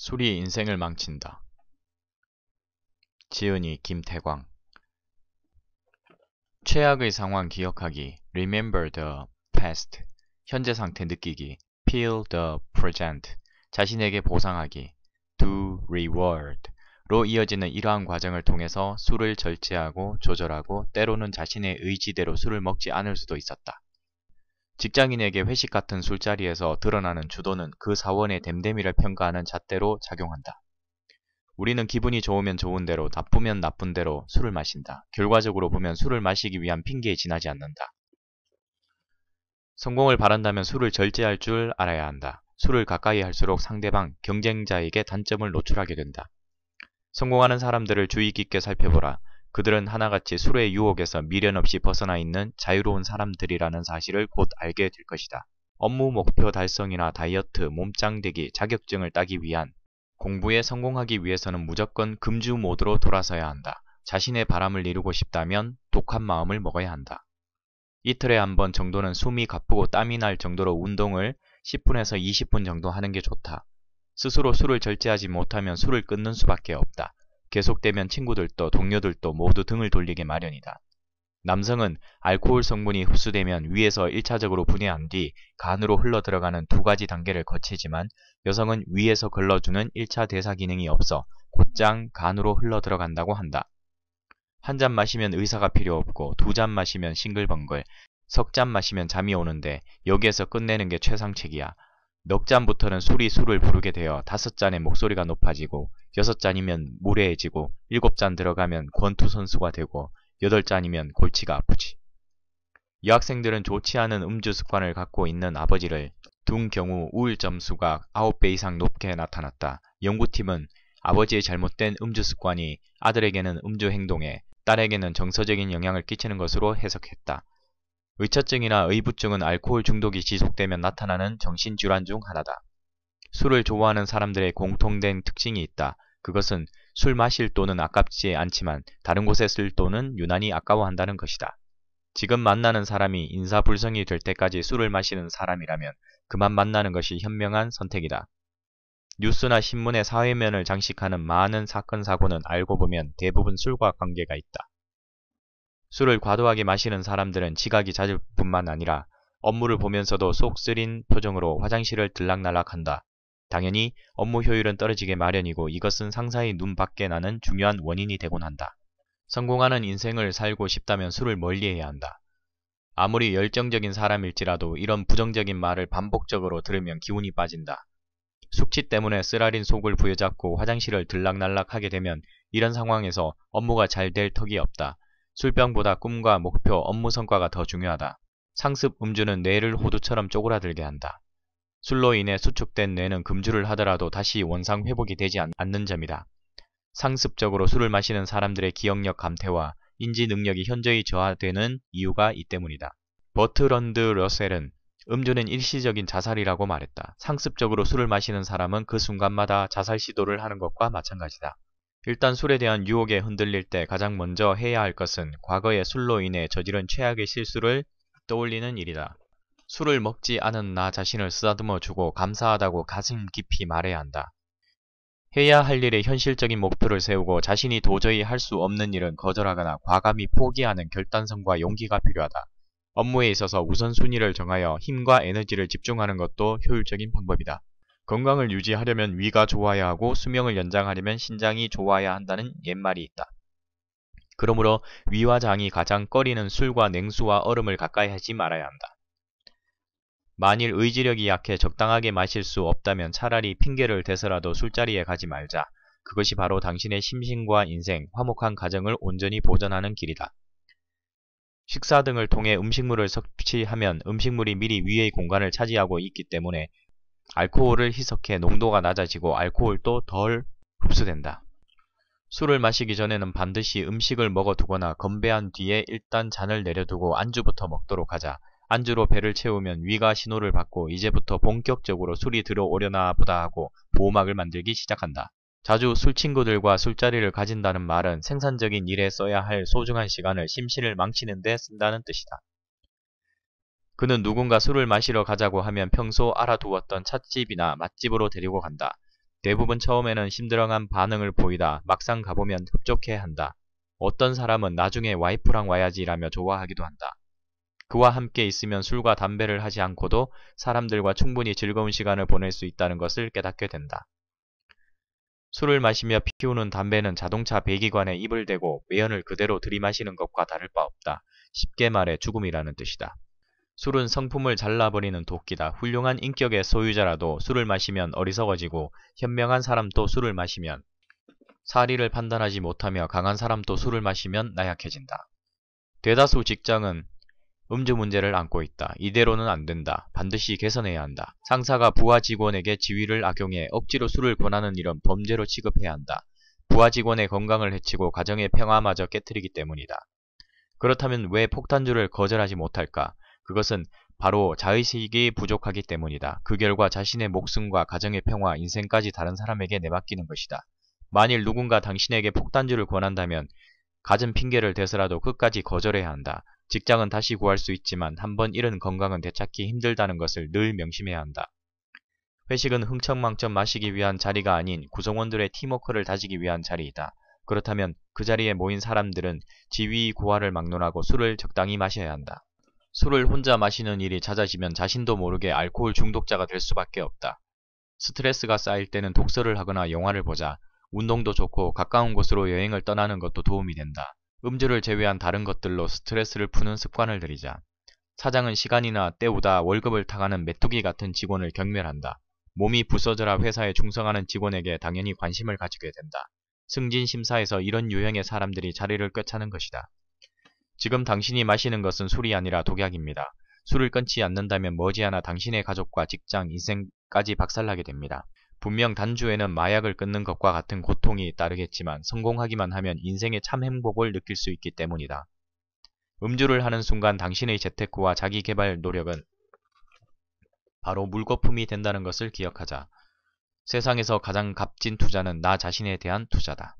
술이 인생을 망친다. 지은이 김태광. 최악의 상황 기억하기. Remember the past. 현재 상태 느끼기. Feel the present. 자신에게 보상하기. Do reward. 로 이어지는 이러한 과정을 통해서 술을 절제하고 조절하고 때로는 자신의 의지대로 술을 먹지 않을 수도 있었다. 직장인에게 회식 같은 술자리에서 드러나는 주도는 그 사원의 됨됨이를 평가하는 잣대로 작용한다. 우리는 기분이 좋으면 좋은 대로, 나쁘면 나쁜 대로 술을 마신다. 결과적으로 보면 술을 마시기 위한 핑계에 지나지 않는다. 성공을 바란다면 술을 절제할 줄 알아야 한다. 술을 가까이 할수록 상대방, 경쟁자에게 단점을 노출하게 된다. 성공하는 사람들을 주의 깊게 살펴보라. 그들은 하나같이 술의 유혹에서 미련 없이 벗어나 있는 자유로운 사람들이라는 사실을 곧 알게 될 것이다. 업무 목표 달성이나 다이어트, 몸짱되기, 자격증을 따기 위한 공부에 성공하기 위해서는 무조건 금주 모드로 돌아서야 한다. 자신의 바람을 이루고 싶다면 독한 마음을 먹어야 한다. 이틀에 한 번 정도는 숨이 가쁘고 땀이 날 정도로 운동을 10분에서 20분 정도 하는 게 좋다. 스스로 술을 절제하지 못하면 술을 끊는 수밖에 없다. 계속되면 친구들도 동료들도 모두 등을 돌리게 마련이다. 남성은 알코올 성분이 흡수되면 위에서 1차적으로 분해한 뒤 간으로 흘러들어가는 두 가지 단계를 거치지만 여성은 위에서 걸러주는 1차 대사 기능이 없어 곧장 간으로 흘러들어간다고 한다. 한 잔 마시면 의사가 필요 없고 두 잔 마시면 싱글벙글, 석 잔 마시면 잠이 오는데 여기에서 끝내는 게 최상책이야. 넉 잔부터는 술이 술을 부르게 되어 5잔의 목소리가 높아지고 6잔이면 무례해지고 7잔 들어가면 권투 선수가 되고 8잔이면 골치가 아프지. 여학생들은 좋지 않은 음주 습관을 갖고 있는 아버지를 둔 경우 우울점 수가 9배 이상 높게 나타났다. 연구팀은 아버지의 잘못된 음주 습관이 아들에게는 음주 행동에, 딸에게는 정서적인 영향을 끼치는 것으로 해석했다. 의처증이나 의부증은 알코올 중독이 지속되면 나타나는 정신질환 중 하나다. 술을 좋아하는 사람들의 공통된 특징이 있다. 그것은 술 마실 돈은 아깝지 않지만 다른 곳에 쓸 돈은 유난히 아까워한다는 것이다. 지금 만나는 사람이 인사불성이 될 때까지 술을 마시는 사람이라면 그만 만나는 것이 현명한 선택이다. 뉴스나 신문의 사회면을 장식하는 많은 사건 사고는 알고 보면 대부분 술과 관계가 있다. 술을 과도하게 마시는 사람들은 지각이 잦을 뿐만 아니라 업무를 보면서도 속 쓰린 표정으로 화장실을 들락날락한다. 당연히 업무 효율은 떨어지게 마련이고 이것은 상사의 눈 밖에 나는 중요한 원인이 되곤 한다. 성공하는 인생을 살고 싶다면 술을 멀리해야 한다. 아무리 열정적인 사람일지라도 이런 부정적인 말을 반복적으로 들으면 기운이 빠진다. 숙취 때문에 쓰라린 속을 부여잡고 화장실을 들락날락하게 되면 이런 상황에서 업무가 잘 될 턱이 없다. 술병보다 꿈과 목표, 업무 성과가 더 중요하다. 상습 음주는 뇌를 호두처럼 쪼그라들게 한다. 술로 인해 수축된 뇌는 금주를 하더라도 다시 원상 회복이 되지 않는 점이다. 상습적으로 술을 마시는 사람들의 기억력 감퇴와 인지 능력이 현저히 저하되는 이유가 이 때문이다. 버트런드 러셀은 음주는 일시적인 자살이라고 말했다. 상습적으로 술을 마시는 사람은 그 순간마다 자살 시도를 하는 것과 마찬가지다. 일단 술에 대한 유혹에 흔들릴 때 가장 먼저 해야 할 것은 과거의 술로 인해 저지른 최악의 실수를 떠올리는 일이다. 술을 먹지 않은 나 자신을 쓰다듬어 주고 감사하다고 가슴 깊이 말해야 한다. 해야 할 일에 현실적인 목표를 세우고 자신이 도저히 할 수 없는 일은 거절하거나 과감히 포기하는 결단성과 용기가 필요하다. 업무에 있어서 우선순위를 정하여 힘과 에너지를 집중하는 것도 효율적인 방법이다. 건강을 유지하려면 위가 좋아야 하고 수명을 연장하려면 신장이 좋아야 한다는 옛말이 있다. 그러므로 위와 장이 가장 꺼리는 술과 냉수와 얼음을 가까이 하지 말아야 한다. 만일 의지력이 약해 적당하게 마실 수 없다면 차라리 핑계를 대서라도 술자리에 가지 말자. 그것이 바로 당신의 심신과 인생, 화목한 가정을 온전히 보전하는 길이다. 식사 등을 통해 음식물을 섭취하면 음식물이 미리 위의 공간을 차지하고 있기 때문에 알코올을 희석해 농도가 낮아지고 알코올도 덜 흡수된다. 술을 마시기 전에는 반드시 음식을 먹어두거나 건배한 뒤에 일단 잔을 내려두고 안주부터 먹도록 하자. 안주로 배를 채우면 위가 신호를 받고 이제부터 본격적으로 술이 들어오려나 보다 하고 보호막을 만들기 시작한다. 자주 술친구들과 술자리를 가진다는 말은 생산적인 일에 써야 할 소중한 시간을 심신을 망치는 데 쓴다는 뜻이다. 그는 누군가 술을 마시러 가자고 하면 평소 알아두었던 찻집이나 맛집으로 데리고 간다. 대부분 처음에는 심드렁한 반응을 보이다 막상 가보면 흡족해 한다. 어떤 사람은 나중에 와이프랑 와야지라며 좋아하기도 한다. 그와 함께 있으면 술과 담배를 하지 않고도 사람들과 충분히 즐거운 시간을 보낼 수 있다는 것을 깨닫게 된다. 술을 마시며 피우는 담배는 자동차 배기관에 입을 대고 매연을 그대로 들이마시는 것과 다를 바 없다. 쉽게 말해 죽음이라는 뜻이다. 술은 성품을 잘라버리는 도끼다. 훌륭한 인격의 소유자라도 술을 마시면 어리석어지고 현명한 사람도 술을 마시면 사리를 판단하지 못하며 강한 사람도 술을 마시면 나약해진다. 대다수 직장은 음주 문제를 안고 있다. 이대로는 안 된다. 반드시 개선해야 한다. 상사가 부하 직원에게 지위를 악용해 억지로 술을 권하는 일은 범죄로 취급해야 한다. 부하 직원의 건강을 해치고 가정의 평화마저 깨뜨리기 때문이다. 그렇다면 왜 폭탄주를 거절하지 못할까? 그것은 바로 자의식이 부족하기 때문이다. 그 결과 자신의 목숨과 가정의 평화, 인생까지 다른 사람에게 내맡기는 것이다. 만일 누군가 당신에게 폭탄주를 권한다면 갖은 핑계를 대서라도 끝까지 거절해야 한다. 직장은 다시 구할 수 있지만 한번 잃은 건강은 되찾기 힘들다는 것을 늘 명심해야 한다. 회식은 흥청망청 마시기 위한 자리가 아닌 구성원들의 팀워크를 다지기 위한 자리이다. 그렇다면 그 자리에 모인 사람들은 지위 고하를 막론하고 술을 적당히 마셔야 한다. 술을 혼자 마시는 일이 잦아지면 자신도 모르게 알코올 중독자가 될 수밖에 없다. 스트레스가 쌓일 때는 독서를 하거나 영화를 보자. 운동도 좋고 가까운 곳으로 여행을 떠나는 것도 도움이 된다. 음주를 제외한 다른 것들로 스트레스를 푸는 습관을 들이자. 사장은 시간이나 때우다 월급을 타가는 메뚜기 같은 직원을 경멸한다. 몸이 부서져라 회사에 충성하는 직원에게 당연히 관심을 가지게 된다. 승진 심사에서 이런 유형의 사람들이 자리를 꿰차는 것이다. 지금 당신이 마시는 것은 술이 아니라 독약입니다. 술을 끊지 않는다면 머지않아 당신의 가족과 직장, 인생까지 박살나게 됩니다. 분명 단주에는 마약을 끊는 것과 같은 고통이 따르겠지만 성공하기만 하면 인생의 참 행복을 느낄 수 있기 때문이다. 음주를 하는 순간 당신의 재테크와 자기개발 노력은 바로 물거품이 된다는 것을 기억하자. 세상에서 가장 값진 투자는 나 자신에 대한 투자다.